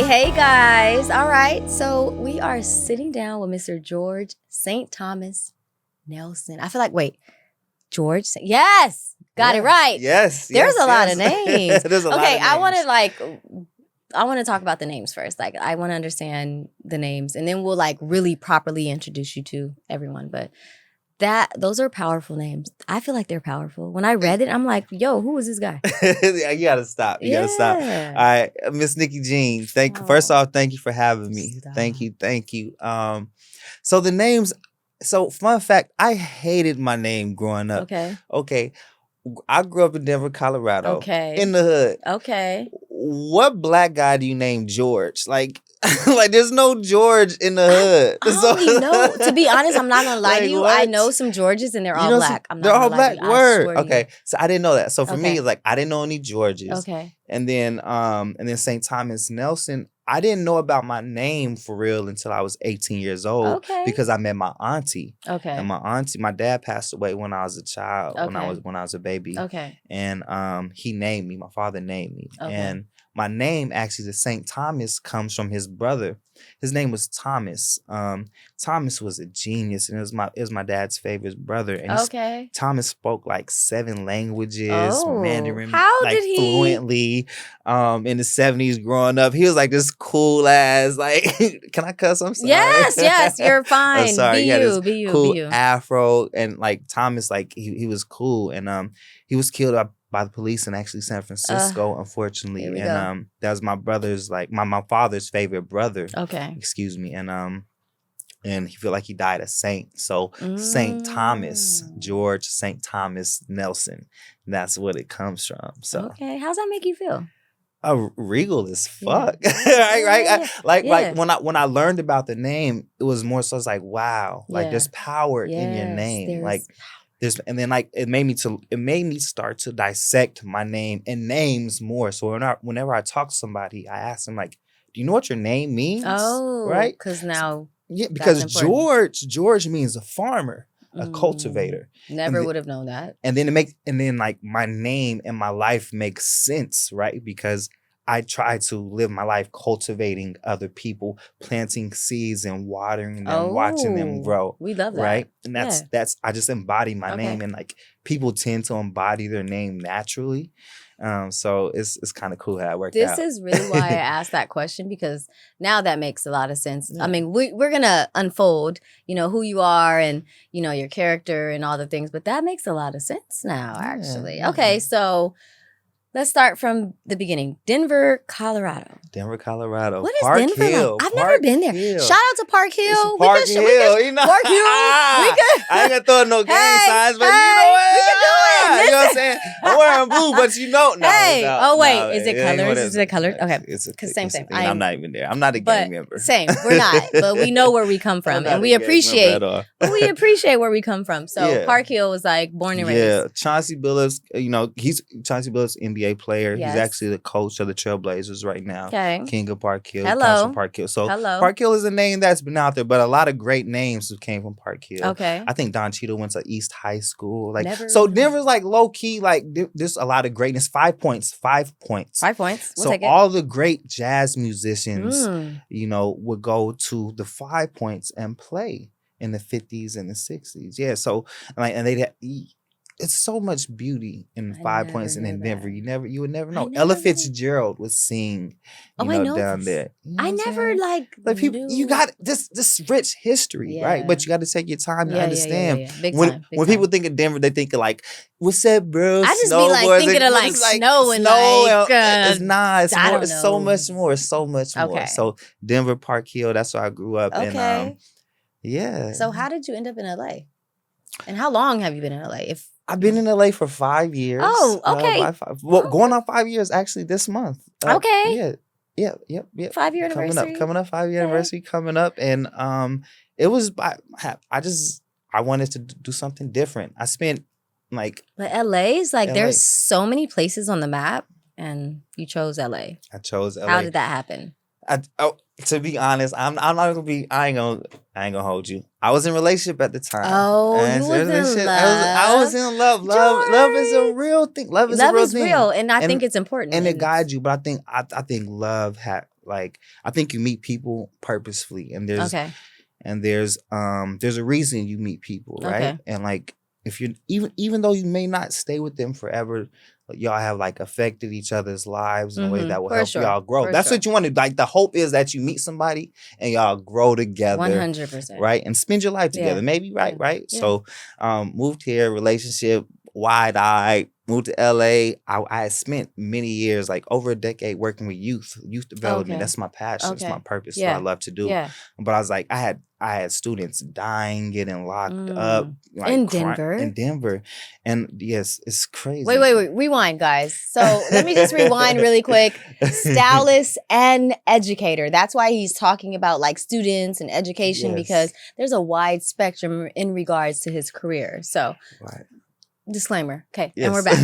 Hey guys. All right. So we are sitting down with Mr. George St. Thomas Nelson. I feel like, wait, yes. Got it right. Yes. There's a lot of names. There's a lot of names. I want to talk about the names first. Like, I want to understand the names, and then we'll really properly introduce you to everyone. But those are powerful names. I feel like they're powerful. When I read it, I'm like, yo, who is this guy? You gotta stop. You gotta stop. All right, Miss NickiiJean, first off, thank you for having me. Stop. Thank you. So the names. So fun fact, I hated my name growing up. Okay. I grew up in Denver, Colorado. Okay. In the hood. Okay. What black guy do you name George? Like there's no George in the hood. I don't even know. To be honest, I'm not gonna lie to you. What? I know some Georges and they're all black. They're all black. Word. Okay. So I didn't know that. So for me, it's like I didn't know any Georges. Okay. And then St. Thomas Nelson. I didn't know about my name for real until I was 18 years old. Okay. Because I met my auntie. Okay. And my dad passed away when I was a child. Okay. When I was a baby. Okay. And he named me. My father named me. Okay. And my name, actually, the St. Thomas, comes from his brother. His name was Thomas. Thomas was a genius, and it was my dad's favorite brother. And Thomas spoke like 7 languages, Mandarin, how did he fluently. In the 70s, growing up, he was like this cool ass. Like, can I cuss? I'm sorry. Yes, you're fine. I'm sorry. Be you. Cool afro, and like Thomas, like he was cool, and he was killed by the police in actually San Francisco, unfortunately. And that was my brother's, like my father's favorite brother. Okay. Excuse me. And he felt like he died a saint. So St. Thomas, George St. Thomas Nelson. That's what it comes from. So okay. How's that make you feel? Regal as fuck. Right? Like when I learned about the name, it was more so it's like, wow, like there's power in your name. And then it made me start to dissect my name and names more. So whenever I talk to somebody, I ask them like, do you know what your name means? Oh, right? Because now, because George means a farmer, a cultivator. Never would have known that. And then my name and my life makes sense, right? Because I try to live my life cultivating other people, planting seeds and watering them, watching them grow. We love that. Right? And that's I just embody my name, and like people tend to embody their name naturally. So it's kind of cool how it worked out. This is really why I asked that question, because now that makes a lot of sense. Yeah. I mean, we're gonna unfold, who you are and your character and all the things, but that makes a lot of sense now, actually. Yeah. Okay, so let's start from the beginning. Denver, Colorado. What is Park Denver Hill. like? I've never been there. Hill. Shout out to Park Hill. Park Hill. Park Hill. I ain't gonna throw no gang signs, but you know what? We can do it. You know what I'm saying? I'm wearing blue, but Is it colors? Is it colors? Okay. It's same. I'm not even there. I'm not a gang member. Same. We're not. But we know where we come from. And we appreciate where we come from. So Park Hill was like born and raised. Yeah. Chauncey Billups, Chauncey Billups, NBA player. Yes. He's actually the coach of the Trailblazers right now. Okay. King of Park Hill. Hello. From Park Hill. So Park Hill is a name that's been out there, but a lot of great names came from Park Hill. Okay. I think Don Cheadle went to East High School. So Denver's like low key, like there's a lot of greatness. 5 points. 5 points. 5 points. We'll take it. All the great jazz musicians, would go to the 5 points and play in the 50s and the 60s. Yeah. So it's so much beauty in 5 points and in Denver. You would never know. Ella Fitzgerald would sing, down there. I never people. You got this rich history, right? But you got to take your time to understand. Yeah. Big when time. People think of Denver, they think of like, what's that, bro? I just be thinking of snow and it's not. It's more. It's so much more. It's so much more. Okay. So Denver, Park Hill. That's where I grew up. Okay. And So how did you end up in LA? And how long have you been in LA? I've been in LA for 5 years. Oh, okay. Going on 5 years actually this month. Okay. Yeah. 5-year anniversary. Coming up, 5-year anniversary coming up, and it was. I wanted to do something different. I spent but LA's there's so many places on the map, and you chose LA. I chose LA. How did that happen? To be honest, I'm not gonna be. I ain't gonna hold you. I was in a relationship at the time. Oh, you was in love. I was in love. Love is a real thing. Love is a real thing. And I think it's important. And it guides you. But I think love like I think you meet people purposefully, and there's Okay. and there's a reason you meet people, right? Okay. And like if you even though you may not stay with them forever, y'all have like affected each other's lives in a way that will For help sure. y'all grow. For That's sure. what you want to like. The hope is that you meet somebody and y'all grow together, 100%. right? And spend your life together. Yeah. Maybe right. Yeah. So, moved here, relationship, wide-eyed, moved to LA. I had spent many years, like over a decade, working with youth development. Okay. That's my passion. It's my purpose. Yeah. What I love to do. Yeah. But I was like, I had students dying, getting locked up, like in Denver, and yes, it's crazy. Wait, rewind, guys. So let me just rewind really quick. Stylist and educator. That's why he's talking about like students and education, because there's a wide spectrum in regards to his career. So, disclaimer. Okay, and we're back.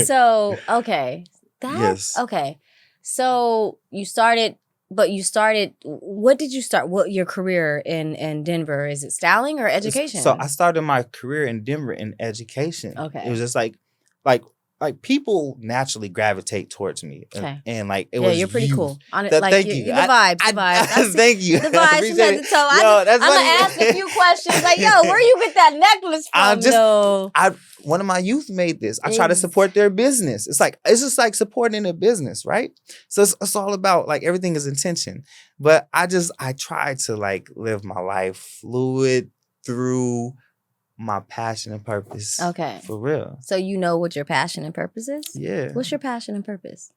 So, okay, okay. So you started. What did you start? What your career in Denver? Is it styling or education? So I started my career in Denver in education. Okay. It was just like people naturally gravitate towards me. Okay. And like it was you're pretty cool. Thank you. The vibes. Thank you. The vibes from head to toe. I'm gonna ask a few questions like, yo, where you get that necklace from? One of my youth made this. I try to support their business. It's just like supporting a business, right? So it's all about like everything is intention. But I try to like live my life fluid through my passion and purpose. Okay. For real. So you know what your passion and purpose is? Yeah. What's your passion and purpose?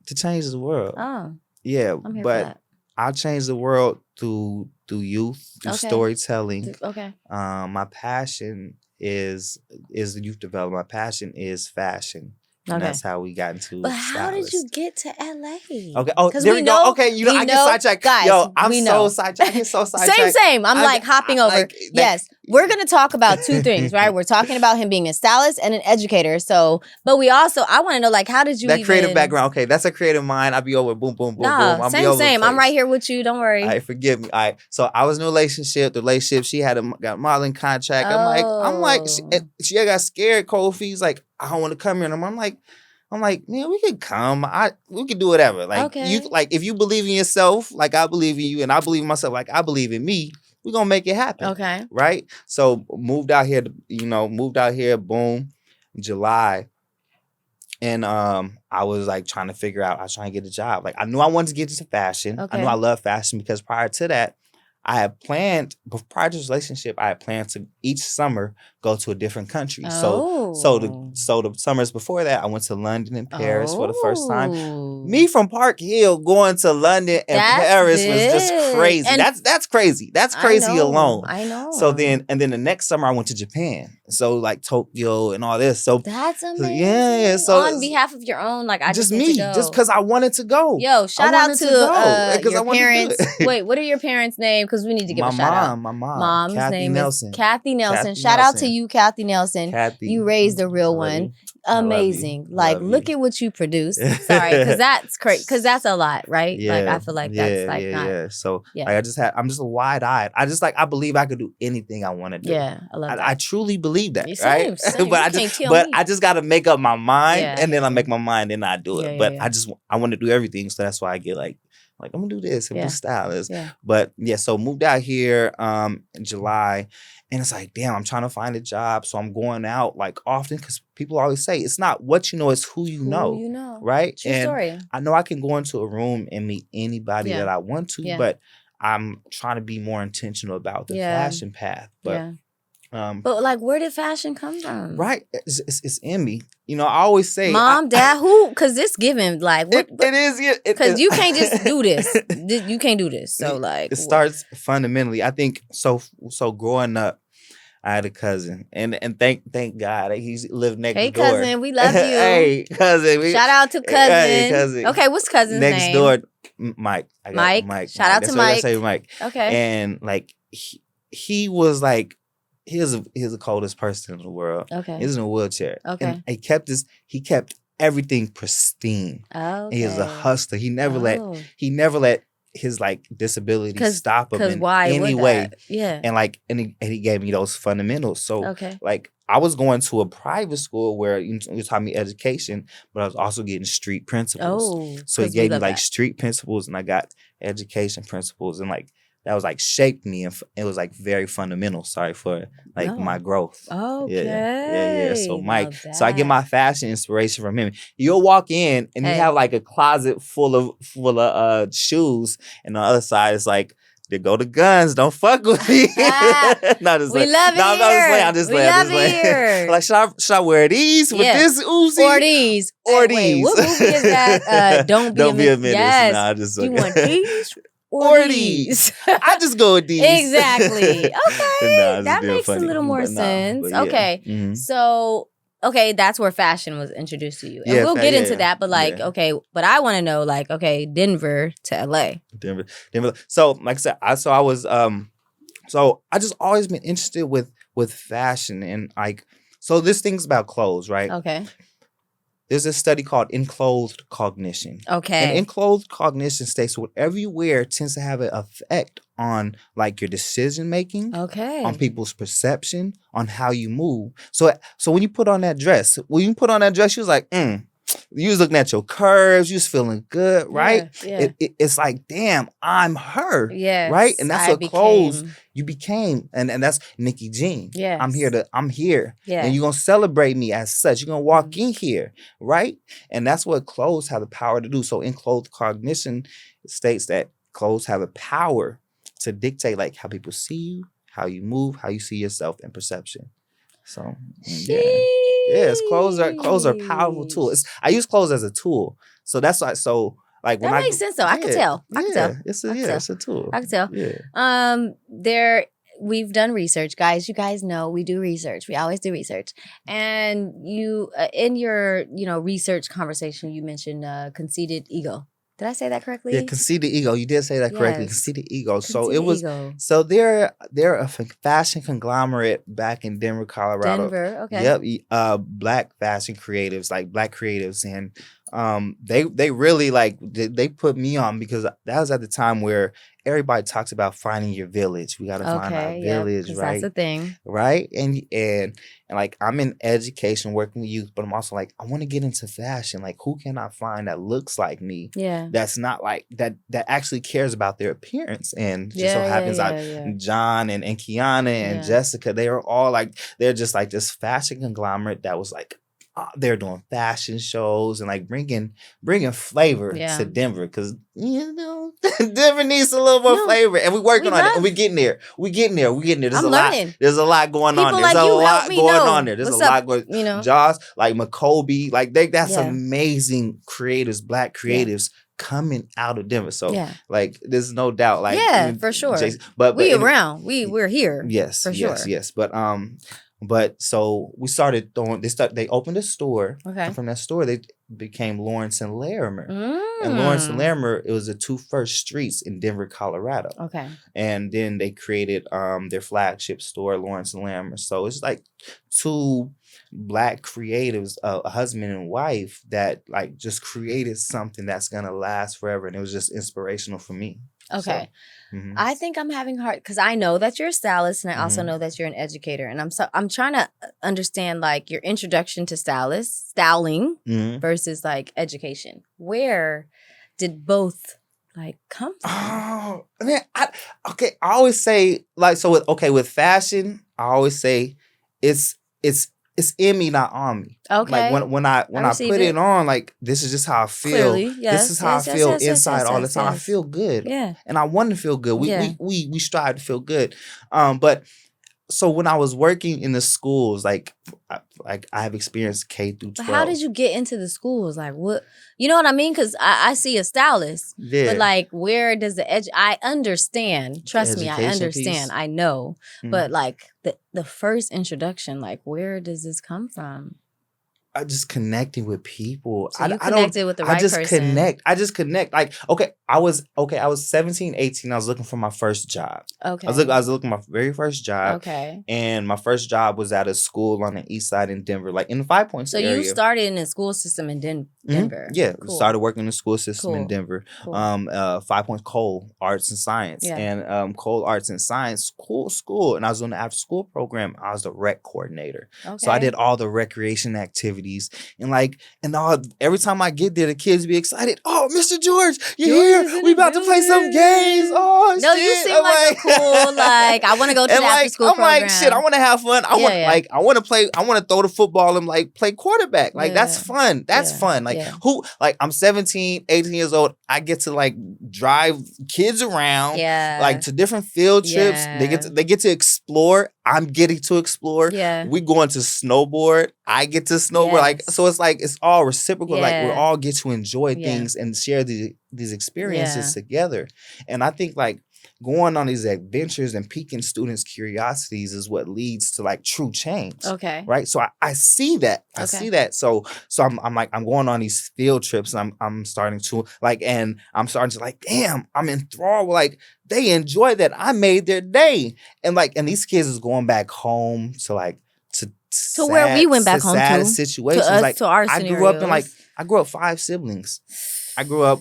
To change the world. Oh. Yeah. I'm here for that. I change the world through youth, through storytelling. Okay. My passion is the youth development. My passion is fashion. And that's how we got into But how did you get to LA? Okay. Oh, there we go. Okay, I get sidetracked. Guys, I'm so sidetracked. I get so sidetracked. Same. I'm like hopping over. Yes. We're going to talk about two things, right? We're talking about him being a stylist and an educator. So, but I want to know, like, how did you creative background. Okay, that's a creative mind. I'll be over boom, boom, boom, boom. I'll same. I'm right here with you. Don't worry. All right, forgive me. All right. So I was in a relationship. The relationship, she got a modeling contract. I'm like, she got scared. Cold feet. Like, I don't want to come here. And I'm like, man, we could come. We could do whatever. Like, if you believe in yourself, like I believe in you, and I believe in myself, like I believe in me, we're gonna make it happen. Okay. Right? So moved out here, boom, July. And I was like trying to figure out, I was trying to get a job. Like I knew I wanted to get into fashion. Okay. I knew I love fashion because prior to that, prior to this relationship, I had planned to each summer go to a different country. So the summers before that, I went to London and Paris for the first time. Me from Park Hill going to London and Paris was just crazy. And that's crazy. That's crazy alone. I know. So then the next summer I went to Japan. So like Tokyo and all this. So that's amazing. Yeah. So on behalf of your own, like I just me, to go. just because I wanted to go. Yo, shout out to your parents. Wait, what are your parents' names? Because we need to give a shout out. My mom. Mom's Kathy name Nelson. is Kathy Nelson. Shout out to you, Kathy Nelson. Kathy, you raised a real one. Amazing. Like, look at what you produced. Sorry, because that's crazy. Because that's a lot, right? Yeah, like I feel like that's like not. Yeah. So like, I'm just wide-eyed. I believe I could do anything I want to do. Yeah, I love that. I truly believe that. Same. But I just got to make up my mind, and then I make my mind, and I do it. But I want to do everything, so that's why I get like I'm gonna do this and do stylist. Yeah. But so moved out here in July, and it's like, damn, I'm trying to find a job, so I'm going out like often because people always say it's not what you know, it's who you know. Right? True story. I know I can go into a room and meet anybody that I want to, but I'm trying to be more intentional about the fashion path. But like, where did fashion come from? Right, it's in me. I always say, Mom, Dad, who? Because this giving like what? It is. Because you can't just do this. You can't do this. So like, it starts fundamentally. I think so. So growing up, I had a cousin, and thank God he lived next door. Hey cousin, we love you. Hey cousin, shout out to cousin. Hey cousin. Okay, what's cousin's name? Next door, Mike. Mike. Shout out to Mike. I say Mike. Okay. And like he was like. He's the coldest person in the world. Okay. He's in a wheelchair. Okay. And he kept everything pristine. Oh. Okay. He was a hustler. He never let his like disability stop him in any way. Yeah. And like and he gave me those fundamentals. So like I was going to a private school where you taught me education, but I was also getting street principles. Oh, so it gave me like street principles, and I got education principles, and like that was like shaped me, and it was like very fundamental. Sorry for like my growth. Okay. Yeah. So Mike, so I get my fashion inspiration from him. You'll walk in and you have like a closet full of shoes, and on the other side it's like, there go the guns. Don't fuck with me. We love it here. I'm just playing. Like, should I wear these with this Uzi? Or these. Wait, what movie is that? Don't be a menace. Yes. Nah, just do you want these? Or these. I just go with these. Exactly. Okay. That makes a little more sense. Okay. So, that's where fashion was introduced to you. And we'll get into that, but like, but I want to know, like, Denver to LA. Denver. So, like I said, I just always been interested with fashion, and like, so this thing's about clothes, right? Okay. There's a study called enclothed cognition. Okay. And enclothed cognition states whatever you wear tends to have an effect on like your decision making. Okay. On people's perception, on how you move. So when you put on that dress, you was like, you was looking at your curves, you was feeling good, right? Yeah. It's like, damn, I'm her. Yes, right? And that's clothes you became. And that's NickiiJean. Yes. I'm here. Yeah. And you're going to celebrate me as such. You're going to walk in here, right? And that's what clothes have the power to do. So enclothed cognition states that clothes have a power to dictate like how people see you, how you move, how you see yourself, and perception. So yes, clothes are a powerful tool. I use clothes as a tool. So that's why. So like when that makes sense though. I can tell. It's a tool. I can tell. Yeah. We've done research, guys. You guys know we do research. We always do research. And you, in your research conversation, you mentioned conceited ego. Did I say that correctly? Yeah, conceited ego. You did say that correctly. Conceited ego. So they're a fashion conglomerate back in Denver, Colorado. Denver, okay. Yep. Black fashion creatives, like black creatives, and they really like they put me on because that was at the time where everybody talks about finding your village. We got to find our village, right? That's a thing, right? And like I'm in education, working with youth, but I'm also like I want to get into fashion. Like who can I find that looks like me? Yeah, that's not like that actually cares about their appearance. And just so happens John and Kiana and Jessica, they are all like they're just like this fashion conglomerate that was like. They're doing fashion shows and like bringing flavor to Denver because Denver needs a little more flavor, and we're working on it, and we're getting there. There's a lot going on. There's a lot going on there. There's a lot going. Josh, like McCoby, like that's amazing creatives, black creatives. Coming out of Denver, so like there's no doubt, like for sure. But we're here, yes, for sure. yes. But so we started throwing. They opened a store. Okay. And from that store, they became Lawrence and Larimer. And Lawrence and Larimer, it was the two first streets in Denver, Colorado. Okay. And then they created their flagship store, Lawrence and Larimer. So it's like two black creatives, a husband and wife that like just created something that's gonna last forever, and it was just inspirational for me. Okay. So, I think I'm having hard because I know that you're a stylist, and I also know that you're an educator, and I'm trying to understand like your introduction to styling versus like education. Where did both like come from? Oh man, I always say like with fashion, I always say it's in me, not on me. Okay. Like when I put it on, like this is just how I feel. Clearly, yes, this is how I feel inside all the time. I feel good. Yeah. And I want to feel good. We strive to feel good. But so when I was working in the schools, like I have experienced K through 12. But how did you get into the schools? Like what? You know what I mean? Because I see a stylist, but like where does I understand. Trust me, I understand. Piece. I know. But like the first introduction, like where does this come from? I just connecting with people. So you connected with the right person. I just connect. Like, I was 17, 18. I was looking for my first job. Okay. I was looking for my very first job. Okay. And my first job was at a school on the east side in Denver, like in the 5 Points area. So you started in the school system in Denver. Mm-hmm. Yeah. Cool. Started working in the school system in Denver. Cool. 5 Points Cole Arts and Science. Yeah. And Cole Arts and Science, cool school. And I was on the after school program. I was the rec coordinator. Okay. So I did all the recreation activities. And every time I get there, the kids be excited. Oh, Mr. George, you're here. We about to play some games. Oh, no, shit. You seem like a cool, I want to go to the after school program. I'm like, shit, I want to have fun. I want to play. I want to throw the football and play quarterback. That's fun. That's fun. I'm 17, 18 years old. I get to drive kids around, to different field trips. They get to explore. I'm getting to explore. Yeah. We going to snowboard. I get to snowboard. Yes. So it's all reciprocal. Yeah. We all get to enjoy things and share these experiences together. And I think going on these adventures and piquing students' curiosities is what leads to true change. Okay. Right. So I see that. I see that. So I'm going on these field trips and I'm starting to damn, I'm enthralled. They enjoy that. I made their day. And these kids is going back home to where we went back home to situations. To us, to our scenarios. I grew up 5 siblings. I grew up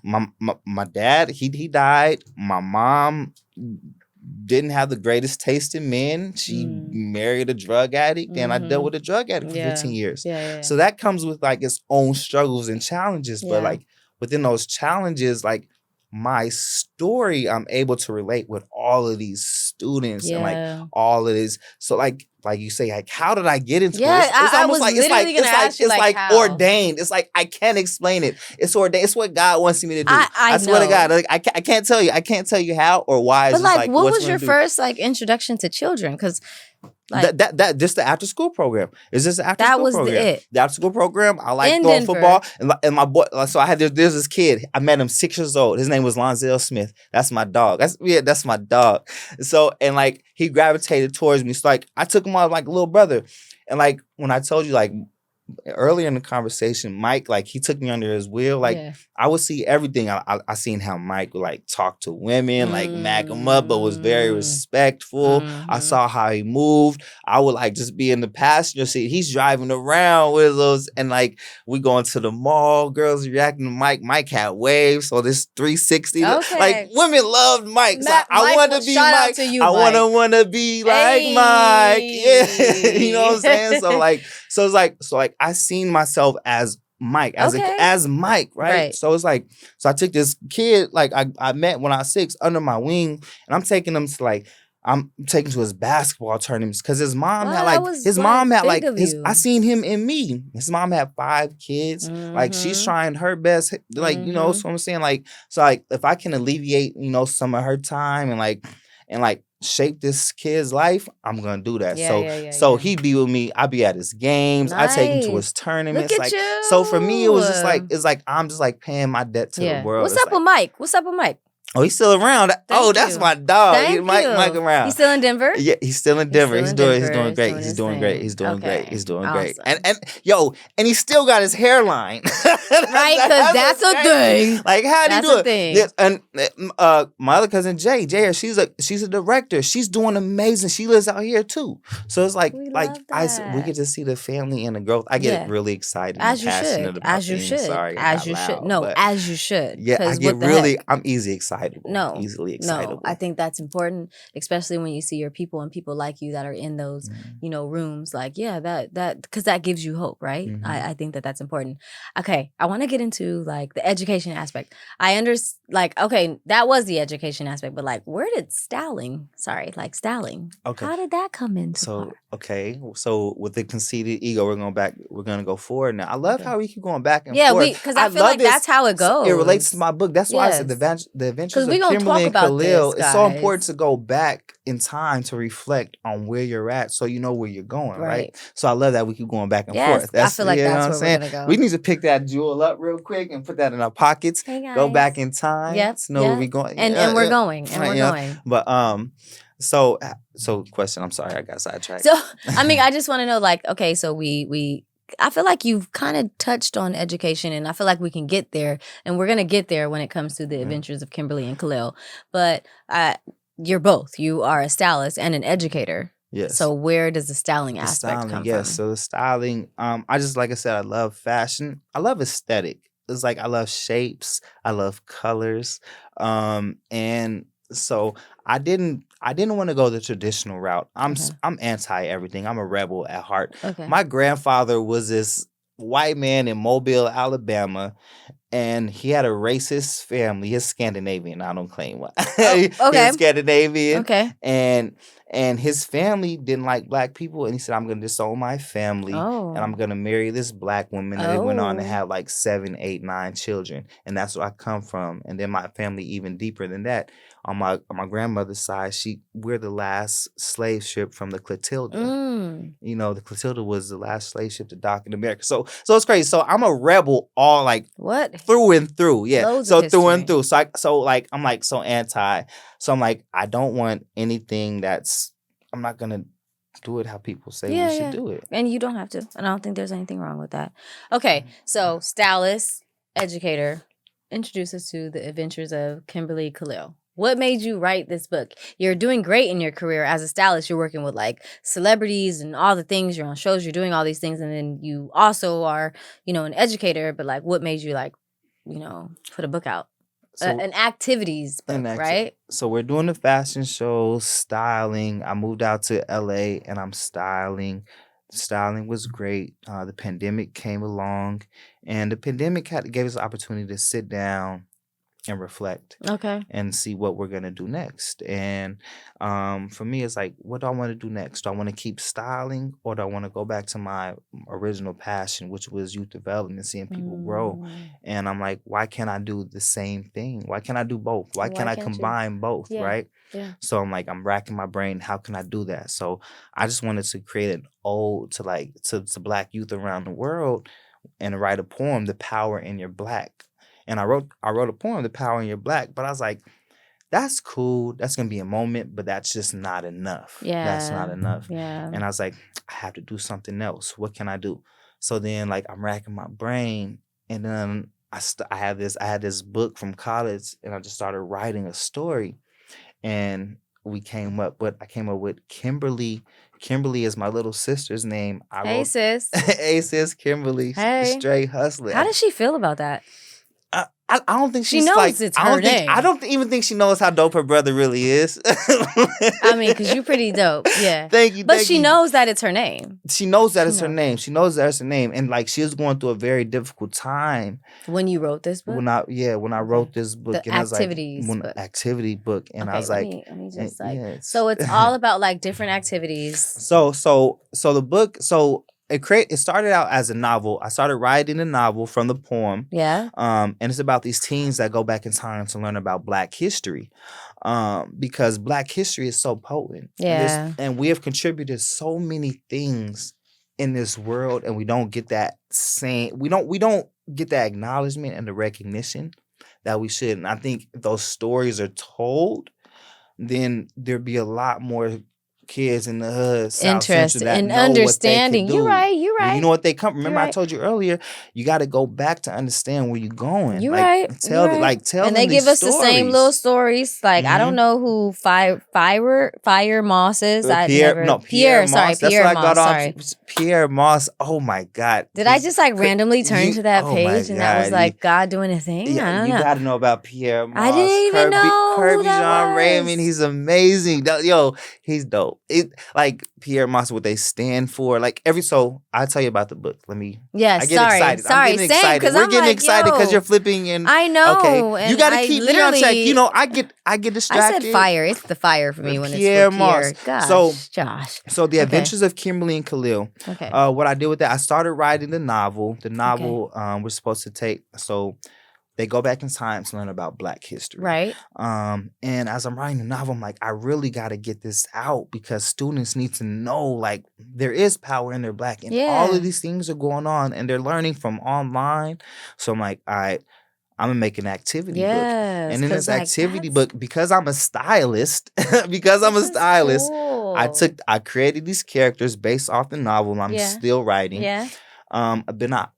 my dad, he died. My mom didn't have the greatest taste in men. She married a drug addict, and I dealt with a drug addict for 15 years. Yeah. So that comes with its own struggles and challenges. Yeah. But within those challenges, my story, I'm able to relate with all of these students and all of this. So you say, how did I get into it? It's almost it's ordained. It's I can't explain it. It's ordained. It's what God wants me to do. I swear to God. I can't tell you. I can't tell you how or why. But what was your first introduction to children? Because that just the after school program. Is this the after school program? That was it. The after school program. I like throwing football. And my boy, so there's this kid. I met him 6 years old. His name was Lonzel Smith. That's my dog. That's my dog. So he gravitated towards me. So I took him on like a little brother. And when I told you earlier in the conversation, Mike, he took me under his wheel. I would see everything. I seen how Mike would talk to women, mag them up, but was very respectful. I saw how he moved. I would just be in the passenger seat. He's driving around with us, and we going to the mall. Girls reacting to Mike. Mike had waves, so this 360. Okay. Women loved Mike. So I want to be Mike. I want to be like Mike. Yeah, you know what I'm saying? So I seen myself as Mike, as Mike, right? So it's so I took this kid, I met when I was 6 under my wing, and I'm taking him to I'm taking to his basketball tournaments because his mom had I seen him in me. His mom had 5 kids. She's trying her best. So I'm saying if I can alleviate, some of her time and shape this kid's life, I'm gonna do that. So he'd be with me. I'd be at his games. Nice. I take him to his tournaments. Look at you. So for me, it was just I'm just paying my debt to the world. What's up with Mike? Oh, he's still around. That's my dog. Mike around. He's still in Denver? Yeah, he's still in Denver. He's doing great. He's doing great. He's doing great. And he still got his hairline. Right, because that's a thing. How do you do it? And my other cousin Jay, she's a director. She's doing amazing. She lives out here too. So it's we get to see the family and the growth. I get really excited and passionate about things. Sorry, as you should. No, as you should. Yeah, I get really. I'm easily excited. Easily excitable. No, I think that's important, especially when you see your people and people like you that are in those, rooms. That because that gives you hope, right? Mm-hmm. I think that's important. Okay, I want to get into the education aspect. I understand, that was the education aspect, but where did styling? Styling. Okay, how did that come into? So with the conceited ego, we're gonna go forward now. I love how we keep going back and forth. Because I feel that's how it goes. It relates to my book. That's why I said the adventures of Kimberly and Khalil. It's so important to go back in time to reflect on where you're at, so you know where you're going, right? So I love that we keep going back and forth. I feel that's where we're gonna go. We need to pick that jewel up real quick and put that in our pockets. Hey guys. Go back in time. To know where we're going. And we're going. And we're going. But so question. I'm sorry, I got sidetracked. So I just want to know, so we I feel like you've kind of touched on education, and I feel like we can get there, and we're gonna get there when it comes to the adventures of Kimberly and Khalil. But you're both. You are a stylist and an educator. Yes. So where does the styling aspect come from? So the styling, I just, like I said, I love fashion. I love aesthetic. It's like I love shapes. I love colors. And so I didn't want to go the traditional route. I'm anti everything. I'm a rebel at heart. Okay. My grandfather was this white man in Mobile, Alabama, and he had a racist family. He's Scandinavian. I don't claim what. Okay. He's Scandinavian. Okay. And his family didn't like black people, and he said, "I'm gonna disown my family, and I'm gonna marry this black woman." And they went on to have like 7, 8, 9 children, and that's where I come from. And then my family, even deeper than that, on my grandmother's side, we're the last slave ship from the Clotilda. You know, the Clotilda was the last slave ship to dock in America. So it's crazy. So I'm a rebel, all like through and through. Yeah. Loads so of through history. and through. I'm like so anti. So I'm like, I don't want anything I'm not gonna do it how people say we should do it. And you don't have to. And I don't think there's anything wrong with that. Okay, so stylist, educator, introduce us to the adventures of Kimberly Khalil. What made you write this book? You're doing great in your career as a stylist. You're working with like celebrities and all the things. You're on shows. You're doing all these things, and then you also are, an educator. But like, what made you like, put a book out? So, an activities book, right? So we're doing the fashion shows, styling. I moved out to LA and I'm styling. Styling was great. The pandemic came along, and the pandemic gave us the opportunity to sit down and reflect. Okay. And see what we're going to do next. And for me, it's like, what do I want to do next? Do I want to keep styling, or do I want to go back to my original passion, which was youth development, seeing people grow? And I'm like, why can't I do the same thing? Why can't I do both? Why can't I combine both, right? Yeah. So I'm like, I'm racking my brain. How can I do that? So I just wanted to create an ode to Black youth around the world and write a poem, The Power in Your Black. And I wrote a poem, The Power in Your Black, but I was like, that's cool. That's going to be a moment, but that's just not enough. Yeah. That's not enough. Yeah. And I was like, I have to do something else. What can I do? So then like I'm racking my brain, and then I had this book from college, and I just started writing a story, and I came up with Kimberly. Kimberly is my little sister's name. Hey, sis. Hey, sis, Kimberly. Hey. Straight hustler. How does she feel about that? I don't think she knows it's her name. I don't even think she knows how dope her brother really is. I mean, because you're pretty dope. Yeah. Thank you. But she knows that it's her name. She knows that it's her name. She knows that it's her name. And like, she was going through a very difficult time. When you wrote this book? When I wrote this book. The activities book. Activity book. And I was let like. me just so it's all about like different activities. So the book, it started out as a novel. I started writing a novel from the poem. Yeah. And it's about these teens that go back in time to learn about Black history. Because Black history is so potent. Yeah. And we have contributed so many things in this world, and we don't get that we don't get that acknowledgement and the recognition that we should. And I think if those stories are told, then there'd be a lot more kids in the hood, South Central, that know understanding. What they You're right. You know what they come. Remember, I told you earlier, you got to go back to understand where you're going. You're right. Tell and them they give us stories. The same little stories. Like I don't know who Fire Moss is. Pierre Moss. Pierre Moss. Sorry, Pierre Moss. Oh my God! Did I just like randomly turn to that page and that was like God doing a thing? Yeah, I don't you know. got to know about Pierre Moss. I didn't even know Kirby that John was. Raymond. He's amazing. Yo, he's dope. Like Pierre Moss, what they stand for. Like I'll tell you about the book. I get excited. Sorry, I'm getting excited. We're getting excited because you're flipping and I know. Okay, you got to keep me on check. I get distracted. I said fire. It's the fire for me when Pierre it's Moss. Gosh, Josh. So the Adventures of Kimberly and Khalil. Okay. What I did with that, I started writing the novel. The novel we're supposed to take. So they go back in time to learn about Black history. Right. And as I'm writing the novel, I'm like, I really got to get this out because students need to know, like, there is power in their Black. And all of these things are going on and they're learning from online. So I'm like, all right, I'm going to make an activity book. And in this activity book, because I'm a stylist, cool. I created these characters based off the novel I'm still writing. Yeah. But then I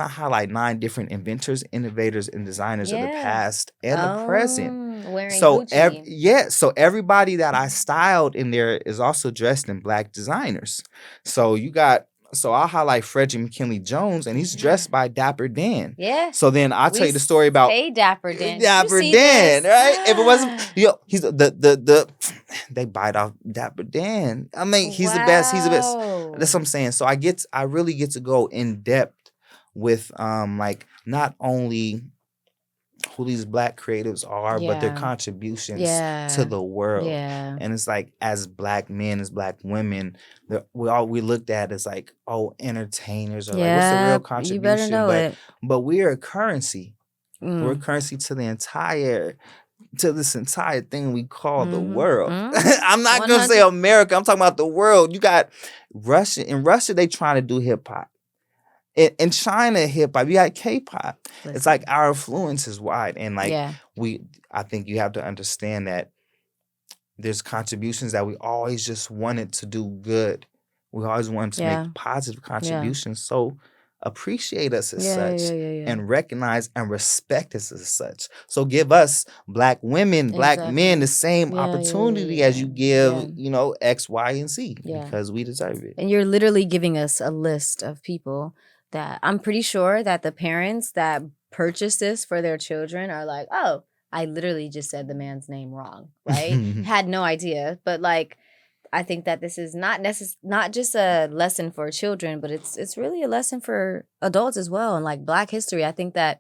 highlight 9 different inventors, innovators, and designers of the past and the present. Wearing So Gucci. so everybody that I styled in there is also dressed in Black designers. So I'll highlight Frederick McKinley Jones, and he's dressed by Dapper Dan. Yeah. So then I'll tell you the story about Dapper Dan. Dapper Dan, right? If it wasn't, he's the they bite off Dapper Dan. I mean, he's the best. He's the best. That's what I'm saying. So I really get to go in depth with like not only who these Black creatives are, but their contributions to the world. Yeah. And it's like, as Black men, as Black women, we looked at as like, oh, entertainers, or like, what's the real contribution? You better know it. But we're a currency. We're a currency to this entire thing we call the world. I'm not going to say America. I'm talking about the world. You got Russia. In Russia, they trying to do hip hop. In China, hip hop, you got K-pop. It's like our influence is wide, and like I think you have to understand that there's contributions that we always just wanted to do good. We always wanted to make positive contributions. So appreciate us as such, and recognize and respect us as such. So give us Black women, Black men the same opportunity as you give, X, Y, and Z, because we deserve it. And you're literally giving us a list of people that I'm pretty sure that the parents that purchase this for their children are like, oh, I literally just said the man's name wrong, right? Had no idea. But like, I think that this is not just a lesson for children, but it's really a lesson for adults as well. And like Black history, I think that,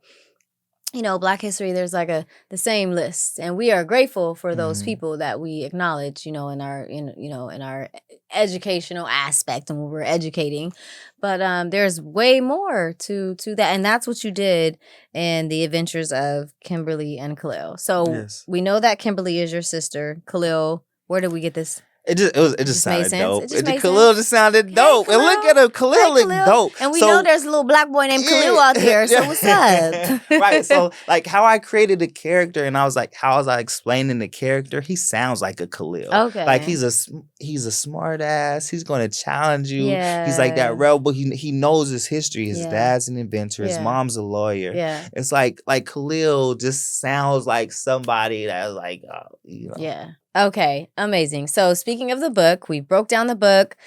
Black history, there's like the same list, and we are grateful for those people that we acknowledge, in our educational aspect and when we're educating. But there's way more to that, and that's what you did in the adventures of Kimberly and Khalil. So we know that Kimberly is your sister. Khalil, where did we get this? It just sounded dope. Khalil just sounded dope. Khalil. And look at him. Khalil looked dope. And we know there's a little Black boy named Khalil out there. So what's up? Right. So like how I created a character, and I was like, how was I explaining the character? He sounds like a Khalil. Okay. Like he's a smart ass. He's gonna challenge you. Yeah. He's like that rebel. He knows his history. His dad's an inventor. His mom's a lawyer. Yeah. It's like Khalil just sounds like somebody that's like, Yeah. Okay, amazing. So speaking of the book, we broke down the book,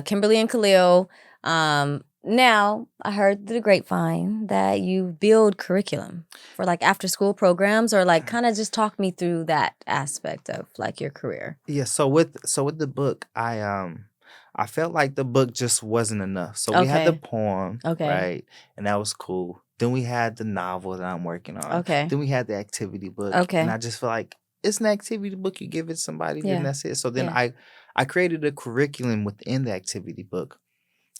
Kimberly and Khalil. Now, I heard the grapevine that you build curriculum for like after school programs, or like kind of just talk me through that aspect of like your career. Yeah, so with the book, I felt like the book just wasn't enough. So we had the poem, right? And that was cool. Then we had the novel that I'm working on. Okay. Then we had the activity book. Okay. And I just feel like it's an activity book. You give it to somebody, then that's it. So then I created a curriculum within the activity book,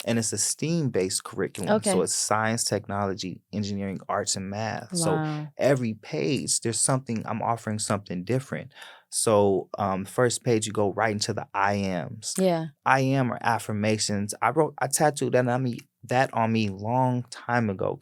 and it's a STEAM-based curriculum. Okay. So it's science, technology, engineering, arts, and math. Wow. So every page, I'm offering something different. So first page, you go right into the I ams. Yeah. I am are affirmations. I tattooed that on me long time ago,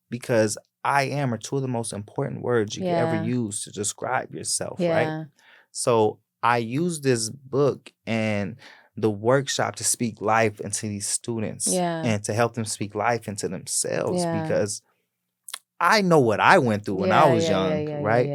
because I am are two of the most important words you could ever use to describe yourself, right? So I use this book and the workshop to speak life into these students and to help them speak life into themselves, because I know what I went through when I was young, right?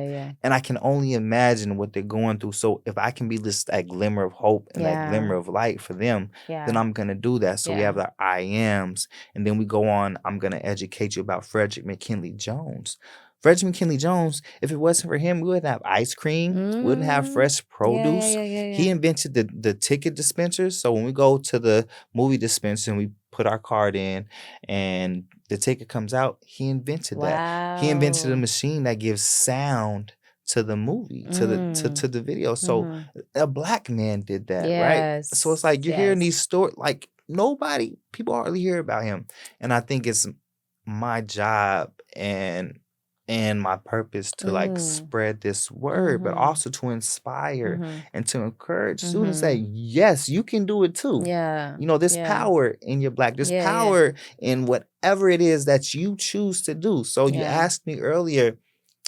And I can only imagine what they're going through. So if I can be that glimmer of hope and that glimmer of light for them, then I'm going to do that. So we have the I ams, and then we go on, I'm going to educate you about Frederick McKinley Jones. Frederick McKinley Jones, if it wasn't for him, we wouldn't have ice cream. We wouldn't have fresh produce. He invented the ticket dispensers. So when we go to the movie dispenser and we put our card in and the ticket comes out, he invented that. He invented a machine that gives sound to the movie, to the video. So a Black man did that, right? So it's like you're hearing these stories, like people hardly hear about him. And I think it's my job and my purpose to like spread this word, but also to inspire and to encourage students that yes, you can do it too. Yeah. There's power in your Black. There's power in whatever it is that you choose to do. So you asked me earlier,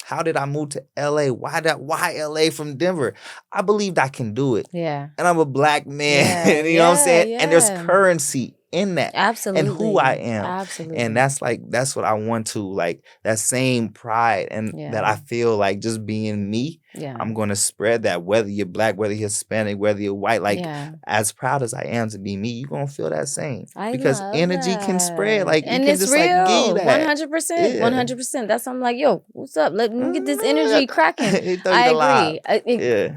how did I move to LA? Why LA from Denver? I believed I can do it. Yeah. And I'm a Black man. You know what I'm saying? And there's currency in that. Absolutely. And who I am. Absolutely. And that's what I want to, like, that same pride and that I feel like just being me. Yeah. I'm going to spread that, whether you're Black, whether you're Hispanic, whether you're white, like as proud as I am to be me, you're going to feel that same. Because energy can spread. Like, and you can it's just real. Like give that. 100%. 100%. That's why I'm like, yo, what's up? Let me get this energy cracking. I agree.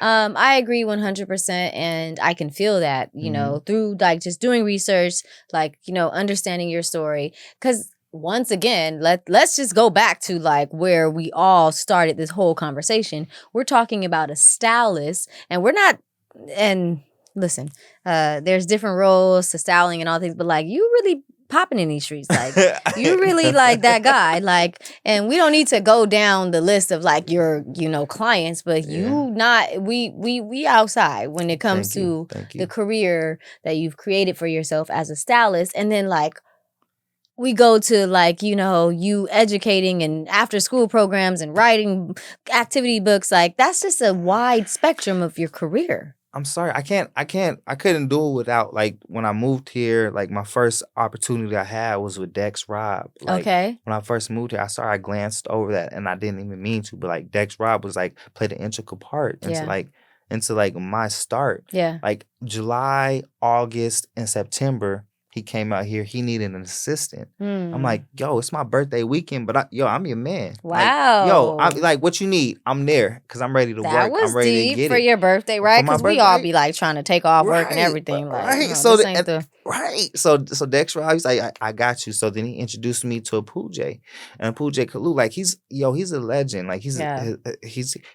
I agree 100%. And I can feel that, you know, through like just doing research, like, you know, understanding your story. Because once again, let's just go back to like where we all started this whole conversation. We're talking about a stylist, and we're not, and listen, there's different roles to styling and all things, but like you really popping in these streets, like you really like that guy, like, and we don't need to go down the list of like your, you know, clients, but you not, we outside when it comes to the career that you've created for yourself as a stylist. And then like we go to like, you know, you educating and after school programs and writing activity books. Like that's just a wide spectrum of your career. I'm sorry. I couldn't do it without, like, when I moved here, like my first opportunity I had was with Dex Rob. Like, when I first moved here, I glanced over that and I didn't even mean to, but like Dex Rob was like played an integral part into like my start. Yeah. Like July, August, and September, he came out here. He needed an assistant. I'm like, yo, it's my birthday weekend, but I'm your man. Wow. Like, I'm like, what you need? I'm there because I'm ready to work. I'm ready to get for your birthday, right? Because we all be like trying to take off work and everything. Like, right. So Dex Rob, he's like, I got you. So then he introduced me to a Poojay, and Poojay Kalu, like he's a legend. Like he's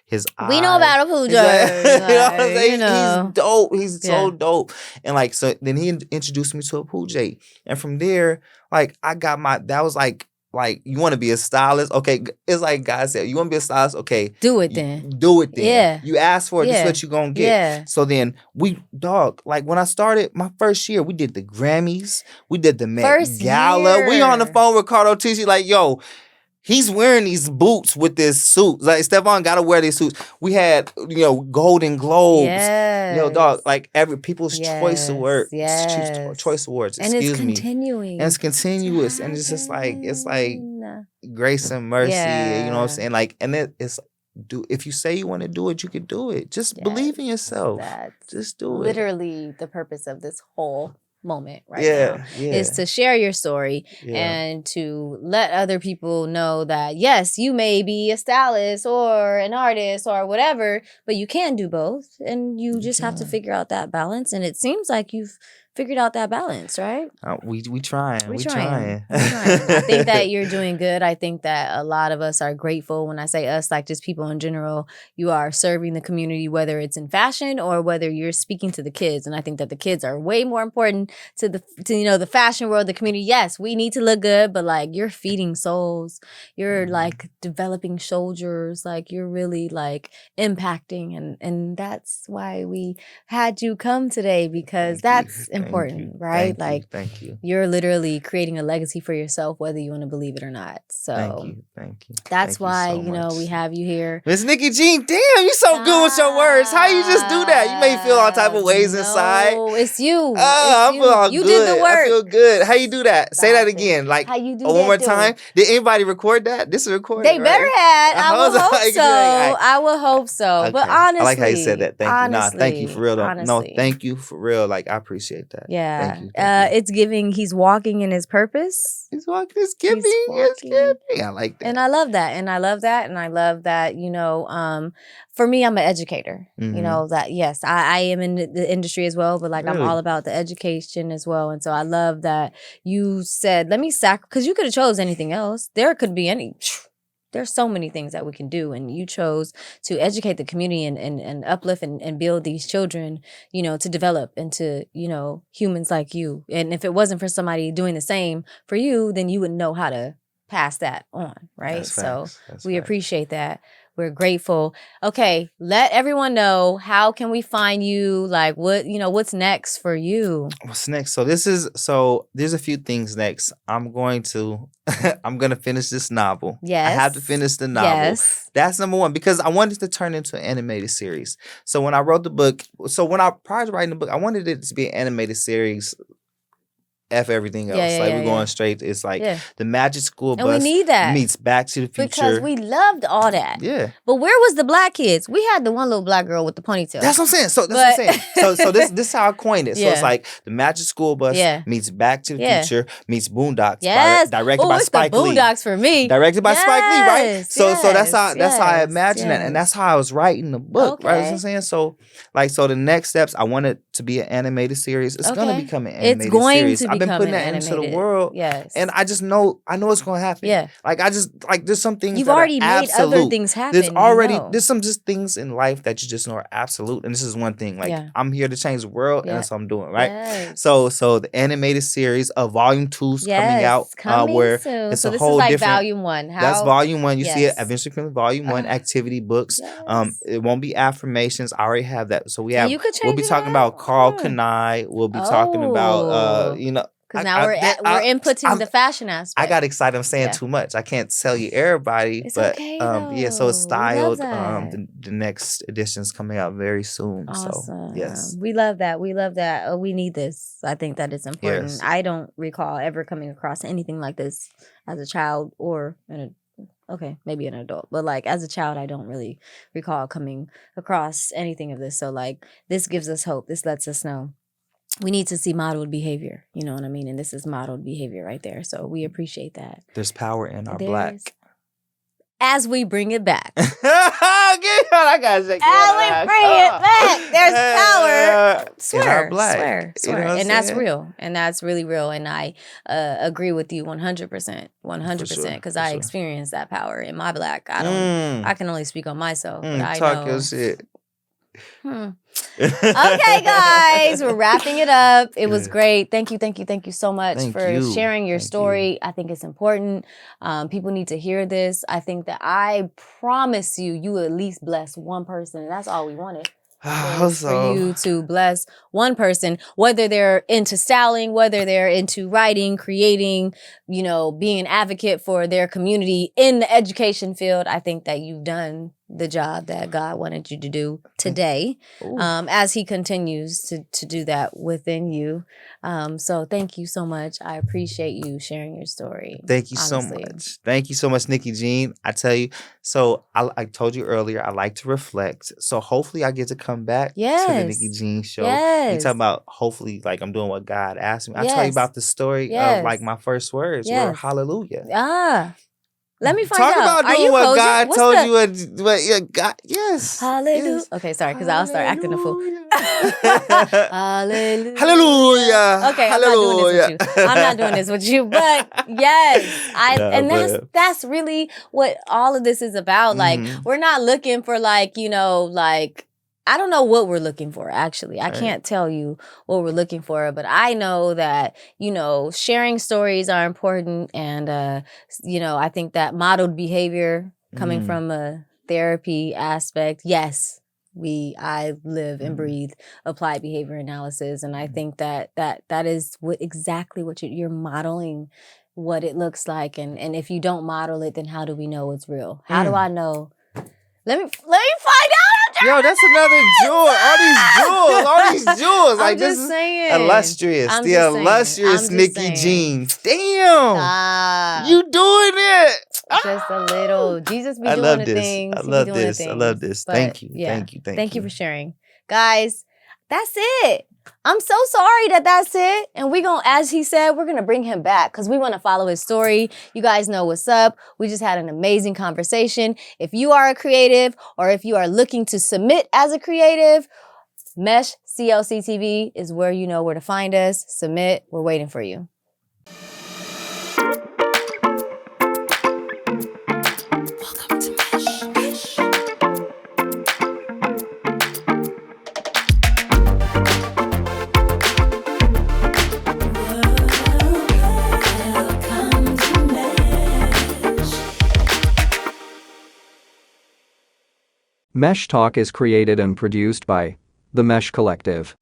his we know about a Poojay. You know what I'm saying? He's dope. He's so dope. And like, so then he introduced me to a Poojay. And from there, like I got that was like you want to be a stylist? Okay, it's like God said, you want to be a stylist? Okay, do it then. Yeah, you ask for it. This is what you gonna get. Yeah. So then like when I started my first year, we did the Grammys, we did the Met Gala. We on the phone with Ricardo Tisci, like, yo, he's wearing these boots with this suit. Like, Stephon gotta wear these suits. We had, you know, Golden Globes. Yes. You know, dog, like every People's Choice Award. Yes. Choice Awards. And it's continuing. And it's continuous. And it's just like, it's like grace and mercy. You know what I'm saying? Like, and it's if you say you want to do it, you can do it. Just believe in yourself. Just do it. Literally the purpose of this whole moment now is to share your story and to let other people know that yes, you may be a stylist or an artist or whatever, but you can do both, and you just have to figure out that balance. And it seems like you've figured out that balance, right? We trying. We trying. I think that you're doing good. I think that a lot of us are grateful. When I say us, like just people in general, you are serving the community, whether it's in fashion or whether you're speaking to the kids. And I think that the kids are way more important to the fashion world, the community. Yes, we need to look good, but like you're feeding souls. You're like developing soldiers. Like you're really like impacting, and that's why we had you come today, because that's important, right? Thank you. You're literally creating a legacy for yourself, whether you want to believe it or not. So thank you. That's why you know we have you here, Miss NickiiJean. Damn, you so good with your words. How you just do that? You may feel all type of ways inside. No, it's you. I feel all you good. Did the work. I feel good. How you do that? Say that again. Like how you do one more time. Did anybody record that? This is recorded. They better have. I will hope so. I will hope so. Okay. But honestly, I like how you said that. Thank you. Honestly, thank you for real. No, thank you for real. Like I appreciate that. Yeah. Thank you. It's giving. He's walking in his purpose. He's walking. It's giving. It's giving. I like that. And I love that. And I love that. You know, for me, I'm an educator. Mm-hmm. You know that. Yes, I am in the industry as well. But like, really? I'm all about the education as well. And so I love that you said, "Let me because you could have chose anything else. There could be any." There's so many things that we can do, and you chose to educate the community and uplift and build these children, you know, to develop into, you know, humans like you. And if it wasn't for somebody doing the same for you, then you would know how to pass that on, right? So we appreciate that. We're grateful. Okay, let everyone know, how can we find you? Like what's next for you? What's next? So there's a few things next. I'm going to finish this novel. Yes. I have to finish the novel. Yes. That's number one, because I wanted to turn into an animated series. So when I wrote the book, prior to writing the book, I wanted it to be an animated series F everything else. We're going straight. It's like the Magic School Bus we need that. meets Back to the Future. Because we loved all that. Yeah. But where was the black kids? We had the one little black girl with the ponytail. That's what I'm saying. So that's what I'm saying. So this is how I coined it. So it's like the Magic School Bus meets Back to the Future meets Boondocks. Directed by Spike Lee. Boondocks for me. Directed by Spike Lee, right? So that's how I imagine that, and that's how I was writing the book. Right? You know what I'm saying? So the next steps, I want it to be an animated series. It's going to become an animated series. I've been putting that into the world. Yes. And I just know it's going to happen. Yeah. There's some things you've that already are made other things happen. There's some just things in life that you just know are absolute. And this is one thing. I'm here to change the world, and that's what I'm doing, right? Yes. So the animated series of Volume 2's coming out. Where soon. It's a whole different. This is like Volume 1. That's Volume 1. You see it eventually comes Volume 1, activity books. Yes. It won't be affirmations. I already have that. So we'll be talking about Carl Kanai. We'll be talking about because now we're inputting the fashion aspect. I got excited. I'm saying too much. I can't tell you everybody. It's but okay, though. So it's styled. The next edition's coming out very soon. Awesome. So yes. We love that. Oh, we need this. I think that it's important. Yes. I don't recall ever coming across anything like this as a child or maybe an adult. But as a child, I don't really recall coming across anything of this. So this gives us hope. This lets us know we need to see modeled behavior. You know what I mean? And this is modeled behavior right there. So we appreciate that. There's power in our black. As we bring it back. I gotta say, as we bring it back, there's power. Swear. You know and that's real. And that's really real. And I agree with you 100%. 100%. Because I experienced that power in my black. I can only speak on myself. But I talk know. Your shit. Okay, guys, we're wrapping it up. It was great. Thank you so much for sharing your story. I think it's important. People need to hear this. I think that I promise you at least bless one person. And that's all we wanted. For you to bless one person, whether they're into styling, whether they're into writing, creating, being an advocate for their community in the education field. I think that you've done the job that God wanted you to do today, as he continues to do that within you. So thank you so much. I appreciate you sharing your story. Thank you so much. Thank you so much, NickiiJean. I tell you, so I told you earlier, I like to reflect. So hopefully I get to come back to the NickiiJean show. Yes. You talk about hopefully I'm doing what God asked me. I tell you about the story of my first words were hallelujah. Let me find Talk out. about doing what God told you. God, yes. Hallelujah. Yes. Okay, sorry, because I'll start acting a fool. Hallelujah. Hallelujah. Okay, Hallelujah. I'm not doing this with you. But yes, that's really what all of this is about. We're not looking for I don't know what we're looking for, actually. I can't tell you what we're looking for, but I know that, sharing stories are important. And, I think that modeled behavior coming from a therapy aspect, yes, I live and breathe applied behavior analysis. And I think that is exactly what you're modeling what it looks like. And if you don't model it, then how do we know it's real? How do I know? Let me find out. Yo, that's another jewel. All these jewels. I'm just saying. Illustrious. The illustrious NickiiJean. Damn. You doing it. Just a little. Jesus be doing the things. I love this. But thank you. Yeah. Thank you for sharing. Guys, that's it. I'm so sorry that's it. And as he said, we're going to bring him back because we want to follow his story. You guys know what's up. We just had an amazing conversation. If you are a creative or if you are looking to submit as a creative, Mesh CLC TV is where you know where to find us. Submit. We're waiting for you. Welcome to Mesh. Mesh Talk is created and produced by The Mesh Collective.